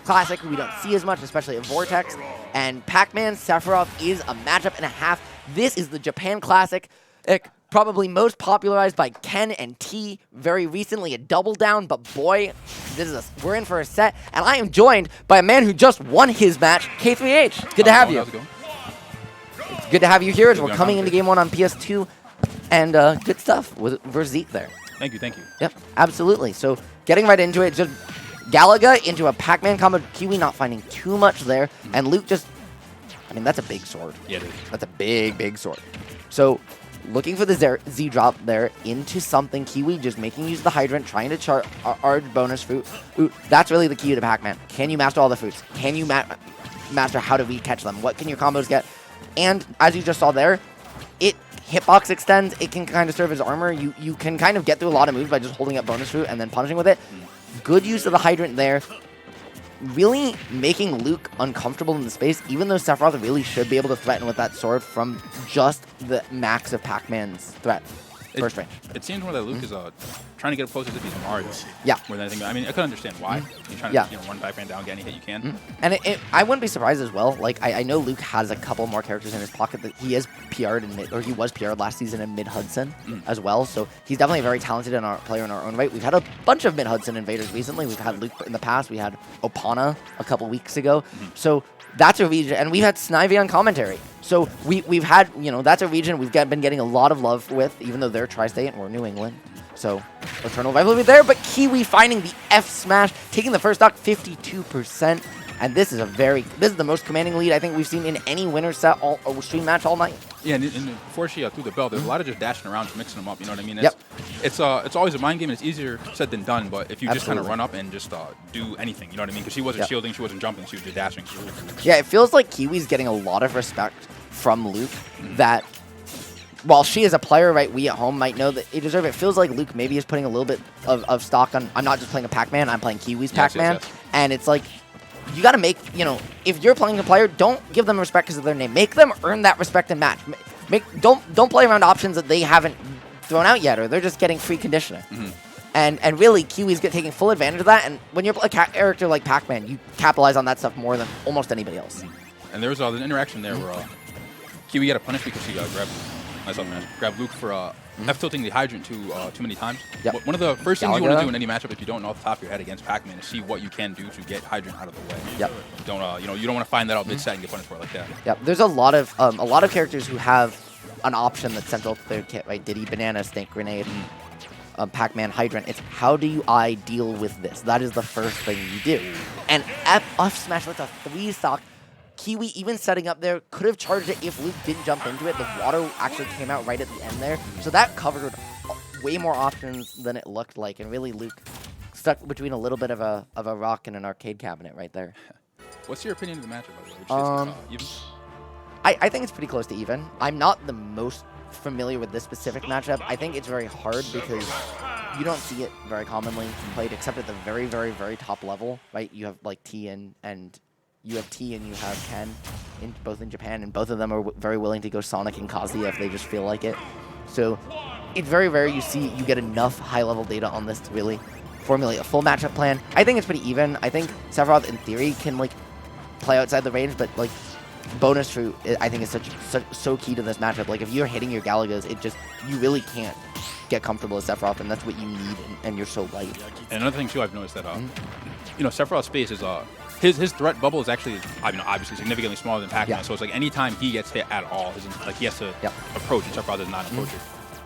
Classic we don't see as much, especially at Vortex. And Pac-Man Sephiroth is a matchup and a half. This is the Japan Classic, probably most popularized by Ken and T very recently, a double down, but boy, we're in for a set. And I am joined by a man who just won his match, K3H. It's good to have you. It's good to have you here as we're coming into game one on PS2. And good stuff versus Zeke there. Thank you, thank you. Yep, absolutely. So getting right into it, just Galaga into a Pac-Man combo, Kiwi not finding too much there, and LuQ just, I mean, that's a big sword. Yeah, it is. That's a big, big sword. So looking for the Z drop there into something, Kiwi just making use of the Hydrant, trying to charge bonus fruit. Ooh, that's really the key to Pac-Man. Can you master all the fruits? Can you master how to re-catch them? What can your combos get? And as you just saw there, it hitbox extends. It can kind of serve as armor. You can kind of get through a lot of moves by just holding up bonus fruit and then punishing with it. Good use of the Hydrant there. Really making LuQ uncomfortable in the space, even though Sephiroth really should be able to threaten with that sword from just the max of Pac-Man's threat. First range. It seems more that LuQ is trying to get close as if he's Mario. Yeah. More than anything. I mean, I could understand why. You're trying to run Pac-Man down, get any hit you can. And I wouldn't be surprised as well. Like I know LuQ has a couple more characters in his pocket that he is PR'd in mid, or he was PR'd last season in Mid Hudson as well. So he's definitely a very talented player in our own right. We've had a bunch of Mid Hudson invaders recently. We've had LuQ in the past. We had Opana a couple weeks ago. So that's a region, and we've had Snivy on commentary. So we've had, that's a region we've been getting a lot of love with, even though they're Tri-State and we're New England. So eternal rivalry there, but Kiwi finding the F smash, taking the first stock 52%, and this is the most commanding lead I think we've seen in any winner set or stream match all night. Yeah, and before she threw the bell, there's a lot of just dashing around, mixing them up. You know what I mean? Yep. It's always a mind game, and it's easier said than done. But if you just kind of run up and just do anything, you know what I mean? Because she wasn't shielding, she wasn't jumping, she was just dashing. Yeah, it feels like Kiwi's getting a lot of respect from LuQ that, while she is a player, right, we at home might know that they deserve it. It feels like LuQ maybe is putting a little bit of stock on, I'm not just playing a Pac-Man, I'm playing Kiwi's Pac-Man. Yes. And it's like, you got to make, if you're playing a player, don't give them respect because of their name. Make them earn that respect and match. Don't play around options that they haven't thrown out yet, or they're just getting free conditioning. And really, Kiwi's taking full advantage of that. And when you're a character like Pac-Man, you capitalize on that stuff more than almost anybody else. And there was an interaction there where Kiwi got a punish because she grabbed LuQ for F-tilting the Hydrant too many times. Yep. One of the first things you want to do in any matchup, if you don't know off the top of your head against Pac-Man, is see what you can do to get Hydrant out of the way. Yep. Don't you don't want to find that out mid-set and get punished for it like that. Yep. There's a lot of characters who have an option that's central to their kit, right? Diddy, Banana, Snake, Grenade, Pac-Man, Hydrant. It's how do I deal with this? That is the first thing you do. And F smash with a 3-stock. Kiwi, even setting up there, could have charged it if LuQ didn't jump into it. The water actually came out right at the end there. So that covered way more options than it looked like. And really, LuQ stuck between a little bit of a rock and an arcade cabinet right there. What's your opinion of the matchup, by the way? Even? I think it's pretty close to even. I'm not the most familiar with this specific matchup. I think it's very hard because you don't see it very commonly played except at the very, very, very top level, right? You have like T and you have T and you have Ken, both in Japan, and both of them are very willing to go Sonic and Kazuya if they just feel like it. So it's very rare you get enough high-level data on this to really formulate a full matchup plan. I think it's pretty even. I think Sephiroth, in theory, can play outside the range, but bonus fruit, I think, is so key to this matchup. Like if you're hitting your Galagas, you really can't get comfortable as Sephiroth, and that's what you need, and you're so light. And another thing too, I've noticed that Sephiroth's space is his threat bubble is actually, obviously significantly smaller than Pac-Man. So it's like anytime he gets hit at all, he has to approach, and Sephiroth is not an approacher.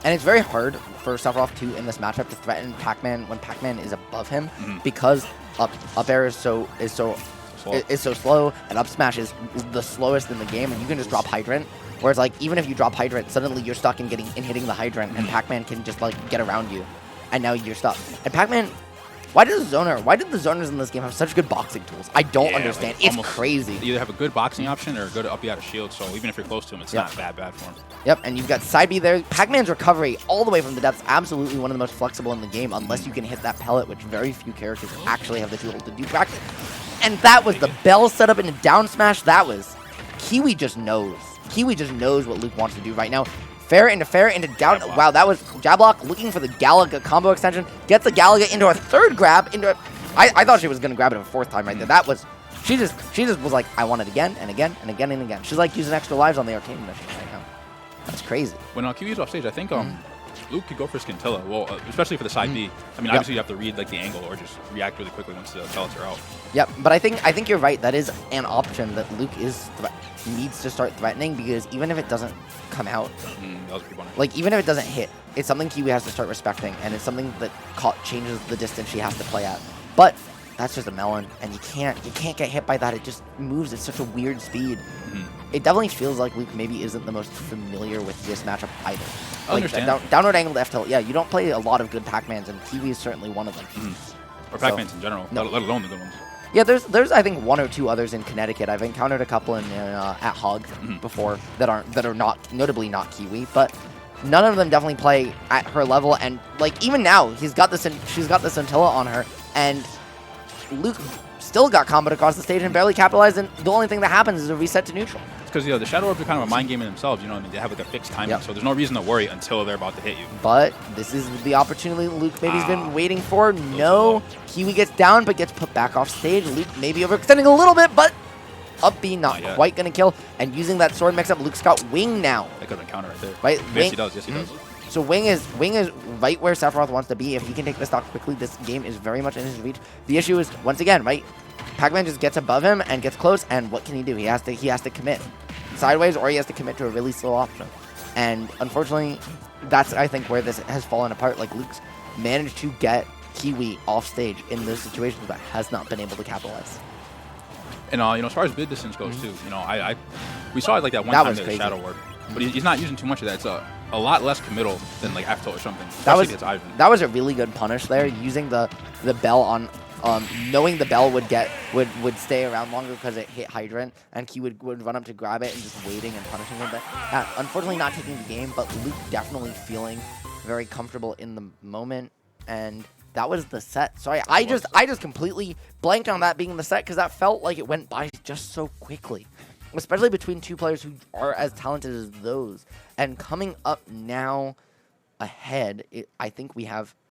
And it's very hard for Sephiroth too in this matchup to threaten Pac-Man when Pac-Man is above him because up air is so slow, and up smash is the slowest in the game, and you can just drop Hydrant. Whereas even if you drop Hydrant, suddenly you're stuck in hitting the Hydrant, and Pac-Man can just get around you, and now you're stuck. And Pac-Man, why did the zoners in this game have such good boxing tools? I don't understand. It's crazy. You either have a good boxing option or a good up you out of shield, so even if you're close to him, it's not bad for him. Yep, and you've got side B there. Pac-Man's recovery all the way from the depths, absolutely one of the most flexible in the game, unless you can hit that pellet, which very few characters actually have the tool to do practice. And that was the bell setup in a down smash. That was Kiwi just knows. Kiwi just knows what LuQ wants to do right now. Fair into down. Wow, that was jab block looking for the Galaga combo extension. Gets the Galaga into a third grab into I thought she was gonna grab it a fourth time right there. That was she just was like, I want it again and again and again and again. She's like using extra lives on the arcade mission right now. That's crazy. When Kiwi's off stage, I think LuQ could go for Scintilla. Well, especially for the side B. I mean, obviously you have to read like the angle or just react really quickly once the pellets are out. Yep, but I think you're right. That is an option that LuQ needs to start threatening, because even if it doesn't come out, that was pretty funny. Like even if it doesn't hit, it's something Kiwi has to start respecting, and it's something that changes the distance she has to play at. But that's just a melon, and you can't get hit by that. It just moves at such a weird speed. It definitely feels like LuQ maybe isn't the most familiar with this matchup either. I understand. Downward angle to F tilt. Yeah, you don't play a lot of good Pac-Mans, and Kiwi is certainly one of them. Or Pac-Mans in general, let alone the good ones. Yeah, there's I think 1 or 2 others in Connecticut. I've encountered a couple at Hog before that are not notably not Kiwi, but none of them definitely play at her level. And like even now, she's got the Scintilla on her, and LuQ still got comboed across the stage and barely capitalized. And the only thing that happens is a reset to neutral. Because the Shadow Orbs are kind of a mind game in themselves. You know what I mean? They have like a fixed timing, so there's no reason to worry until they're about to hit you. But this is the opportunity LuQ maybe's been waiting for. No, Kiwi gets down but gets put back off stage. LuQ maybe overextending a little bit, but up B not quite gonna kill. And using that sword mix-up, LuQ's got Wing now. That could have been counter right there. Right? Yes, he does. Yes, he does. So Wing is right where Sephiroth wants to be. If he can take the stock quickly, this game is very much in his reach. The issue is, once again, right? Pac-Man just gets above him and gets close, and what can he do? He has to commit sideways, or he has to commit to a really slow option. And unfortunately, that's I think where this has fallen apart. Like LuQ's managed to get Kiwi off stage in those situations, but has not been able to capitalize. And as far as bid distance goes too, we saw it like that one time the Shadow Orb, but he's not using too much of that. It's a lot less committal than like F tilt or something. That was a really good punish there, using the bell on. Knowing the bell would stay around longer because it hit Hydrant, and Kiwi would run up to grab it and just waiting and punishing him. But unfortunately not taking the game, but LuQ definitely feeling very comfortable in the moment, and that was the set. Sorry, I just completely blanked on that being the set, because that felt like it went by just so quickly, especially between two players who are as talented as those. And coming up now ahead, I think we have